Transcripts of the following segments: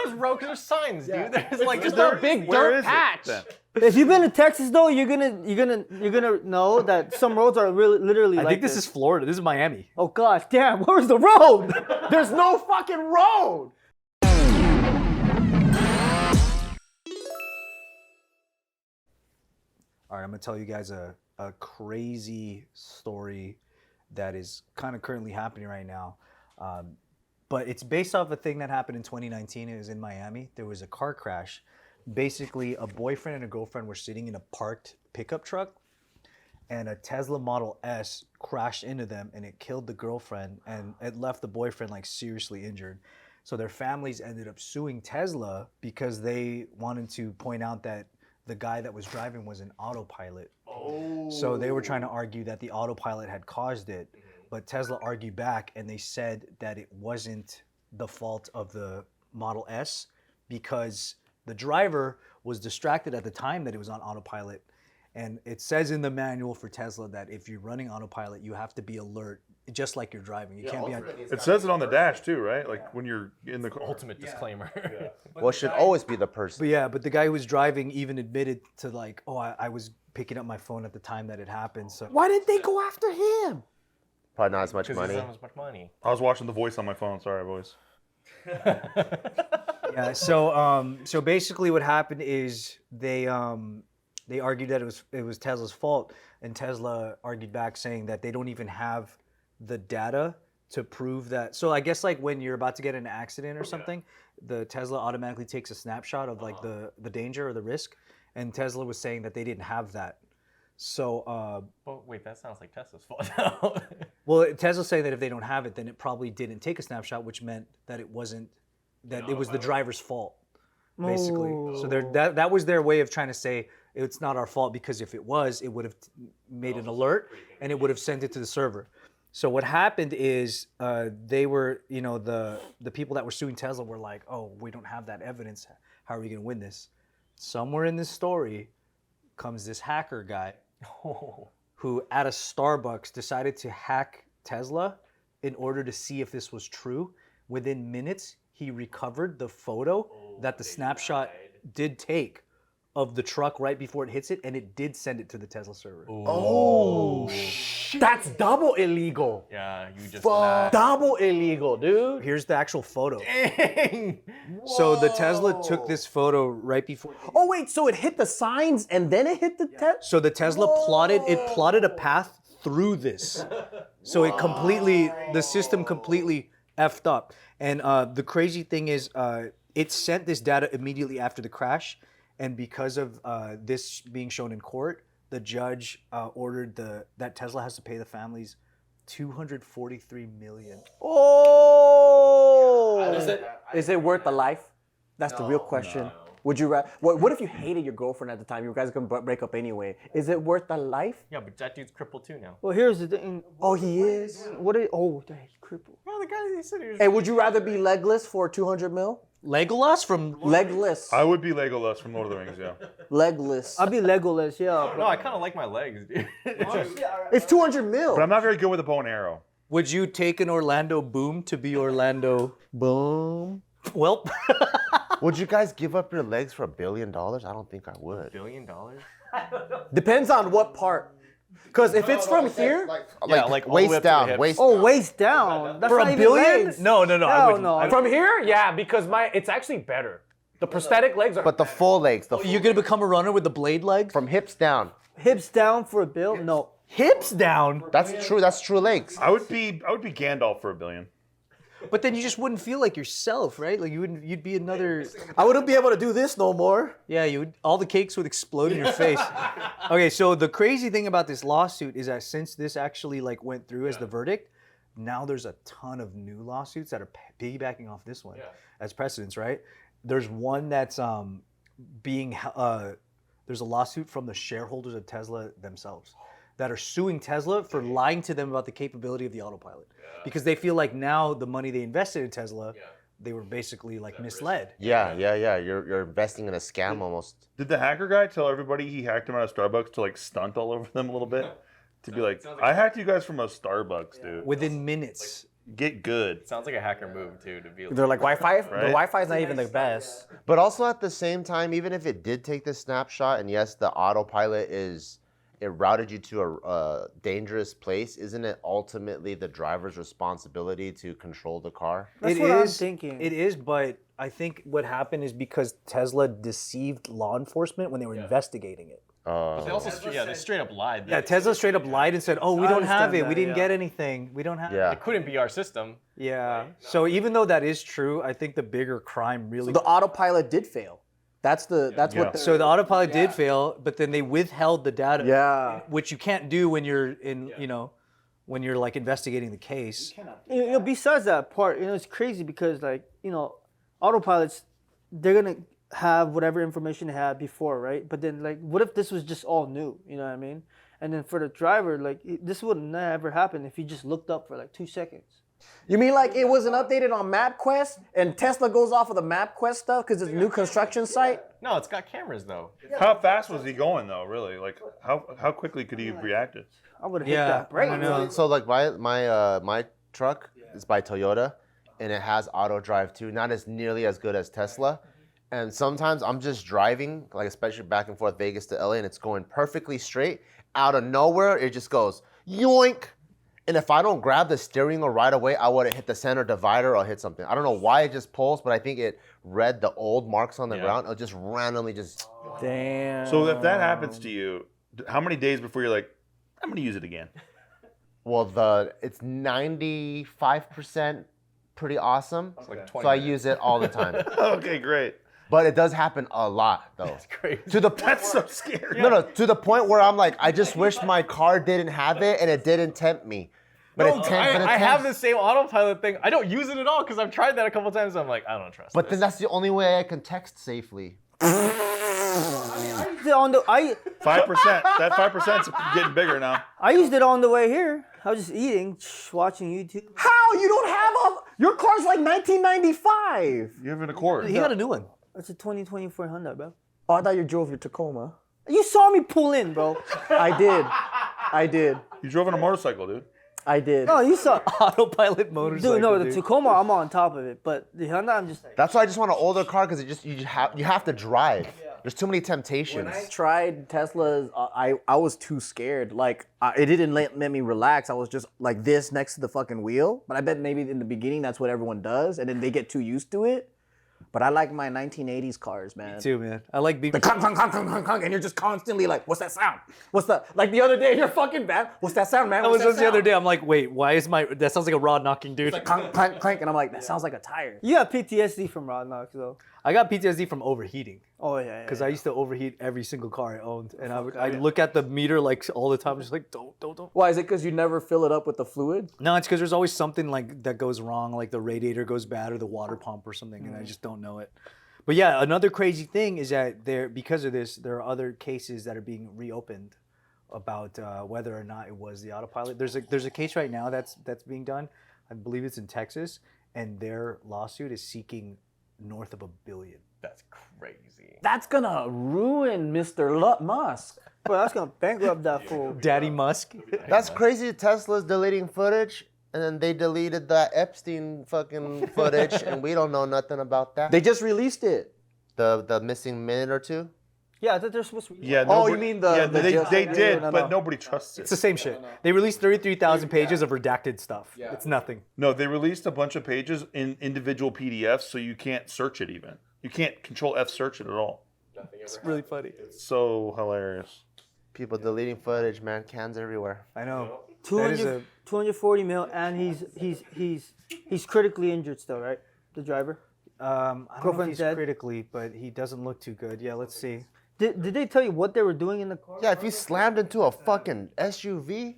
Tesla's road because there's signs, dude. There's like Just a big dirt patch. If you've been to Texas though, you're gonna know that some roads are really literally. I think this is Florida. This is Miami. Oh gosh, damn! Where's the road? There's no fucking road. All right, I'm gonna tell you guys a crazy story that is kind of currently happening right now. But it's based off a thing that happened in 2019. It was in Miami. There was a car crash. Basically, a boyfriend and a girlfriend were sitting in a parked pickup truck, and a Tesla Model S crashed into them, and it killed the girlfriend, and it left the boyfriend like seriously injured. So their families ended up suing Tesla because they wanted to point out that the guy that was driving was an autopilot. Oh. So they were trying to argue that the autopilot had caused it, but Tesla argued back, and they said that it wasn't the fault of the Model S because the driver was distracted at the time that it was on autopilot. And it says in the manual for Tesla that if you're running autopilot, you have to be alert, just like you're driving. You can't be on. It says it on the dash too, right? Like when you're in the car. ultimate disclaimer. Well, it should always be the person. But the guy who was driving even admitted to like, oh, I was picking up my phone at the time that it happened. So Why did they go after him? Probably not as much Because money. there's not as much money. I was watching The Voice on my phone. Sorry, boys. yeah, so basically what happened is they argued that it was Tesla's fault, and Tesla argued back saying that they don't even have the data to prove that. So I guess like when you're about to get in an accident or something, the Tesla automatically takes a snapshot of like the danger or the risk, and Tesla was saying that they didn't have that. So But wait, that sounds like Tesla's fault now. well, Tesla's saying that if they don't have it, then it probably didn't take a snapshot, which meant that it wasn't, that it was the driver's fault, basically. So that was their way of trying to say it's not our fault, because if it was, it would have made an alert and it would have sent it to the server. So what happened is they were, the people that were suing Tesla were like, oh, we don't have that evidence. How are we going to win this? Somewhere in this story comes this hacker guy who at a Starbucks decided to hack Tesla in order to see if this was true. Within minutes, he recovered the photo that the snapshot did take of the truck right before it hits it, and it did send it to the Tesla server. Oh, shit. That's double illegal. Yeah, you just Double illegal, dude. Here's the actual photo. Dang. So the Tesla took this photo right before. Oh, wait, so it hit the signs and then it hit the test? So the Tesla plotted a path through this. So the system completely effed up. And the crazy thing is, it sent this data immediately after the crash. And because of this being shown in court, the judge ordered that Tesla has to pay the families $243 million. Oh! Is it worth the life? That's the real question. Would you rather? What if you hated your girlfriend at the time? You guys are gonna break up anyway. Is it worth the life? Yeah, but that dude's crippled too now. Well, here's the thing. Oh, he is. He's crippled. Yeah, the guy he said he was. Hey, would you rather be legless for 200 mil? Legolas from Legless. I would be Legolas from Lord of the Rings, yeah. Legless. I'll be Legolas, yeah. No, I kind of like my legs, dude. It's 200 mil. But I'm not very good with a bow and arrow. Would you take an Orlando Boom to be Orlando Boom. Welp? Would you guys give up your legs for $1 billion? I don't think I would. $1 billion? Depends on what part. Because if it's from here, Like all the way waist up to the down, hips. waist Oh, down. waist down. That's For not $1 even billion? legs. No, I Hell wouldn't. no. from here, yeah, because it's actually better. The prosthetic legs are. But the full legs, You're gonna become a runner with the blade legs? from hips down. Hips down for a bill? No. Hips down. That's true. That's true legs. I would be Gandalf for $1 billion. But then you just wouldn't feel like yourself, right? Like you'd be another. I wouldn't be able to do this no more. Yeah, all the cakes would explode in your face. Okay, so the crazy thing about this lawsuit is that since this actually went through as the verdict, now there's a ton of new lawsuits that are piggybacking off this one as precedents, right? There's one that's there's a lawsuit from the shareholders of Tesla themselves that are suing Tesla for lying to them about the capability of the autopilot. Because they feel like now the money they invested in Tesla, they were basically misled. Yeah. You're investing in a scam almost. Did the hacker guy tell everybody he hacked him out of Starbucks to stunt all over them a little bit? To be like, I hacked you guys from a Starbucks, dude. Within minutes. Get good. Sounds like a hacker move too to be. They're like Wi-Fi. The Right. Wi-Fi is not even the best. But also at the same time, even if it did take the snapshot, and yes, the autopilot it routed you to a dangerous place, isn't it ultimately the driver's responsibility to control the car? That's what I'm thinking. It is, but I think what happened is because Tesla deceived law enforcement when they were investigating it. They also they straight up lied. Yeah, Tesla straight up lied and said, "Oh, we I don't have understand it. We that, didn't yeah. get anything. We don't have Yeah. It couldn't be our system. Yeah. So even though that is true, I think the bigger crime really. The autopilot did fail. That's what. So the autopilot did fail, but then they withheld the data. Yeah. Which you can't do when you're in, when you're like investigating the case. Besides that part, it's crazy because autopilots, they're gonna have whatever information they had before, right? But then what if this was just all new? You know what I mean? And then for the driver, this would never happen if he just looked up for 2 seconds. You mean like it wasn't updated on MapQuest and Tesla goes off of the MapQuest stuff because it's a new construction site? No, it's got cameras though. How fast was he going though? Really? Like how quickly could he have reacted? I would have hit that brake. I know. So like my truck is by Toyota, and it has auto drive too. Not as nearly as good as Tesla. And sometimes I'm just driving, like especially back and forth Vegas to LA, and it's going perfectly straight. Out of nowhere, it just goes yoink. And if I don't grab the steering wheel right away, I would have hit the center divider or hit something. I don't know why it just pulls, but I think it read the old marks on the ground. It'll just randomly just. Damn. So if that happens to you, how many days before you're like, I'm gonna use it again? Well, it's 95% pretty awesome. Like 20 So I minutes. use it all the time. Okay, great. But it does happen a lot though. That's crazy. That's so scary. No, to the point where I'm like, I just wish my car didn't have it and it didn't tempt me. But No, it tempts. I have the same autopilot thing. I don't use it at all because I've tried that a couple times. I'm like, I don't trust But this. then that's the only way I can text safely. 5%. That 5%'s getting bigger now. I used it on the way here. I was just eating, watching YouTube. How? You don't have your car's like 1995. You have an Accord. He got a new one. It's a 2024 Honda, bro. Oh, I thought you drove your Tacoma. You saw me pull in, bro. I did. You drove on a motorcycle, dude. I did. No, you saw. Autopilot motorcycle. Dude, no, the Tacoma, I'm on top of it. But the Honda, I'm just. That's why I just want an older car because you have to drive. There's too many temptations. When I tried Tesla's, I was too scared. Like, it didn't let me relax. I was just like this next to the fucking wheel. But I bet maybe in the beginning that's what everyone does, and then they get too used to it. But I like my 1980s cars, man. Me too, man. I like being. The clunk, clunk, clunk, clunk, clunk, clunk, and you're just constantly like, what's that sound? What's that? Like the other day in your fucking van, what's that sound, man? That was What's just the other sound? day. I'm like, wait, why is that sounds like a rod knocking, dude? Clunk, clunk, clunk, and I'm like, that sounds like a tire. You have PTSD from Rod Knox, though. I got PTSD from overheating Oh, yeah. because I used to overheat every single car I owned, and I look at the meter like all the time, just like don't. Why is it? Because you never fill it up with the fluid? No, it's because there's always something like that goes wrong, like the radiator goes bad or the water pump or something, and I just don't know it. But yeah, another crazy thing is that because of this, there are other cases that are being reopened about whether or not it was the autopilot. There's a case right now that's being done. I believe it's in Texas, and their lawsuit is seeking north of $1 billion. That's crazy. That's gonna ruin Mr. Musk. Bro, that's going to bankrupt that fool. Daddy Musk. That's crazy. Tesla's deleting footage, and then they deleted that Epstein fucking footage, and we don't know nothing about that. They just released it. The missing minute or two. Yeah, I thought they're supposed to. Yeah. Oh, nobody- you mean the- Yeah, the they just- did, no, but no. nobody trusts it. It's the same shit. They released 33,000 pages of redacted stuff. It's nothing. No, they released a bunch of pages in individual PDFs, so you can't search it even. You can't Control F search it at all. It's really funny. It's so hilarious. People deleting footage, man. Cans everywhere. I know. 200, 240 mil, and he's critically injured still, right? The driver. I don't know if Girlfriend's he's dead. critically, but he doesn't look too good. Yeah, let's see. Did they tell you what they were doing in the car? Yeah, if you slammed into a fucking SUV.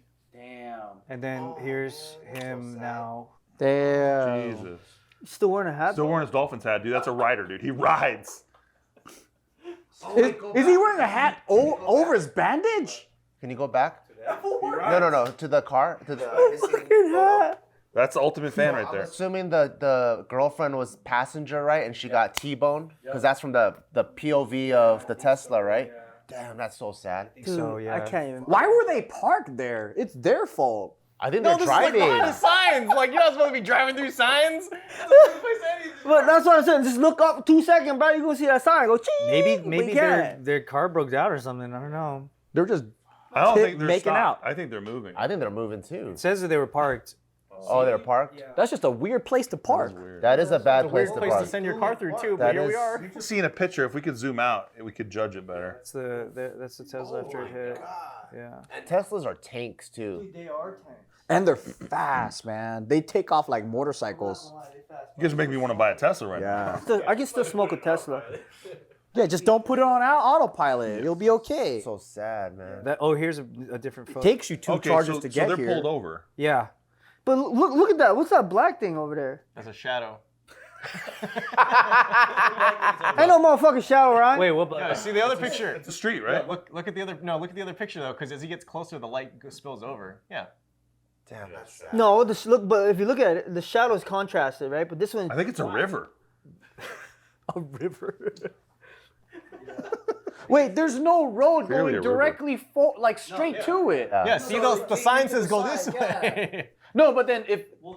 And then here's him now. Damn. Jesus. Still wearing a hat? Still wearing his Dolphins hat, dude. That's a rider, dude. He rides. Is he wearing a hat over his bandage? Can you go back? No. To the car. To the. That's the ultimate fan right there. Assuming the girlfriend was passenger, right, and she got T-boned, because that's from the POV of the Tesla, right? Damn, that's so sad. Dude, So, yeah. I can't even. Why were they parked there? It's their fault. I think No, they're this is like driving. behind the signs. Like you're not supposed to be driving through signs. But that's what I'm saying. Just look up 2 seconds, bro. You gonna see that sign? Go, ching. Maybe their car broke down or something. I don't know. They're just I don't think they're making stopped. out. I think they're moving. I think they're moving too. It says that they were parked. Oh, they're parked. That's just a weird place to park. That is a bad Weird place to place to park. send your car through too. But That here we is- are. Seeing a picture, if we could zoom out, we could judge it better. That's the Tesla after it hit. Yeah. Teslas are tanks too. They are tanks. And they're fast, man. They take off like motorcycles. You guys make me want to buy a Tesla right now. Yeah. I can still smoke a Tesla. Yeah, just don't put it on autopilot. You'll be okay. So sad, man. Here's a different It photo. takes you 2 Okay, charges so, to so get they're here. pulled over. Yeah. But look at that. What's that black thing over there? That's a shadow. Ain't no motherfucking shower, right? Wait, what? Yeah, see the other picture. It's a street, right? Look at the other. No, look at the other picture though, because as he gets closer, the light spills over. Yeah. Damn, that's sad. No, look. But if you look at it, the shadow is contrasted, right? But this one, I think it's a river. A river. Wait, there's no road Clearly going a river. directly straight to it. Yeah. See those? The sign says go this way. No, but then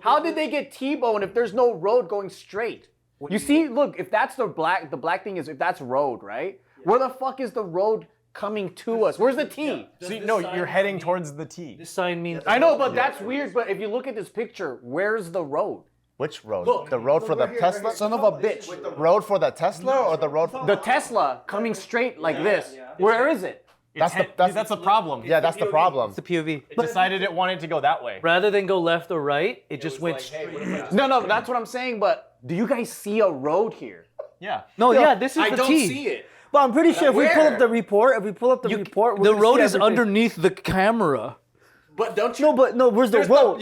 how did they get T-bone if there's no road going straight? You see, look, if that's the black thing is if that's road, right? Where the fuck is the road coming to us? Where's the T? See, no, you're heading towards the T. This sign means. I know, but that's weird. But if you look at this picture, where's the road? Which road? The road for the Tesla? Son of a bitch. Road for the Tesla or the road for The Tesla coming straight like this. Where is it? That's That's the problem. Yeah, that's the problem. It's the POV. It decided it wanted to go that way. Rather than go left or right, it just went straight. No, that's what I'm saying. But do you guys see a road here? Yeah. No, yeah, this is I the don't T. see it. but I'm pretty sure if we pull Where? up the report, we're The gonna road see is everything. underneath the camera. But don't you? No, but no. Where's the road?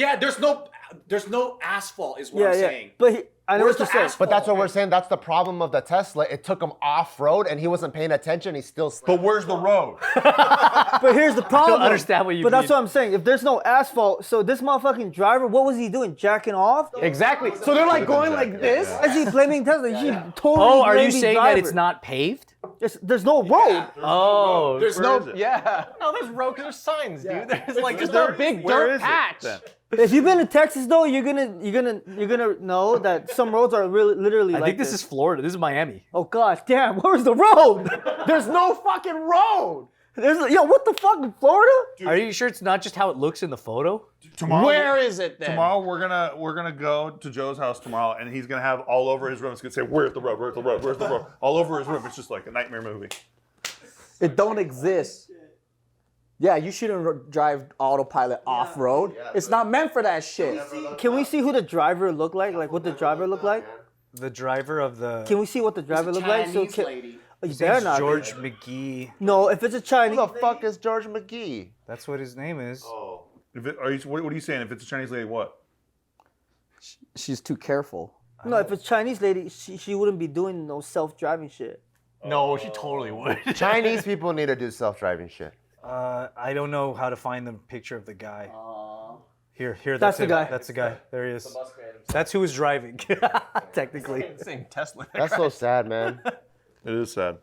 There's no asphalt is what yeah, I'm yeah. saying. But I know Where's what you're the saying. asphalt? But that's what we're saying. That's the problem of the Tesla. It took him off road and he wasn't paying attention. He still. But where's the road? But here's the problem. understand what you But that's mean. what I'm saying. If there's no asphalt, so this motherfucking driver, what was he doing? Jacking off? Exactly. So they're like going like this. Is he blaming Tesla? He totally Oh, are you blaming saying driver. that it's not paved? There's no road. Oh. There's Where no. is it? Yeah. No, there's road because there's signs, dude. There's like just There's a a big Where dirt is it patch. then? If you've been to Texas though, you're gonna know that some roads are really literally I like think this is Florida. This is Miami. Oh gosh, damn! Where's the road? There's no fucking road. What the fuck, in Florida? Are you sure it's not just how it looks in the photo? Tomorrow, Where is it then? Tomorrow we're gonna go to Joe's house tomorrow, and he's gonna have all over his room. It's gonna say, "Where's the road? Where's the road? Where's the road?" All over his room. It's just like a nightmare movie. It don't exist. Yeah, you shouldn't drive autopilot off road. It's not meant for that shit. Can we see who the driver looked like? Like what the driver looked like? The driver of the. Can we see what the driver looked like? You better not. George McGee. No, if it's a Who Chinese. the fuck is George McGee? That's what his name is. What are you saying? If it's a Chinese lady, what? She's too careful. No, if it's Chinese lady, she wouldn't be doing no self-driving shit. No, she totally would. Chinese people need to do self-driving shit. I don't know how to find the picture of the guy. Here, That's that's the him. guy. That's the guy. There he is. That's who was driving, technically. Saying Tesla. That's so sad, man. It is sad.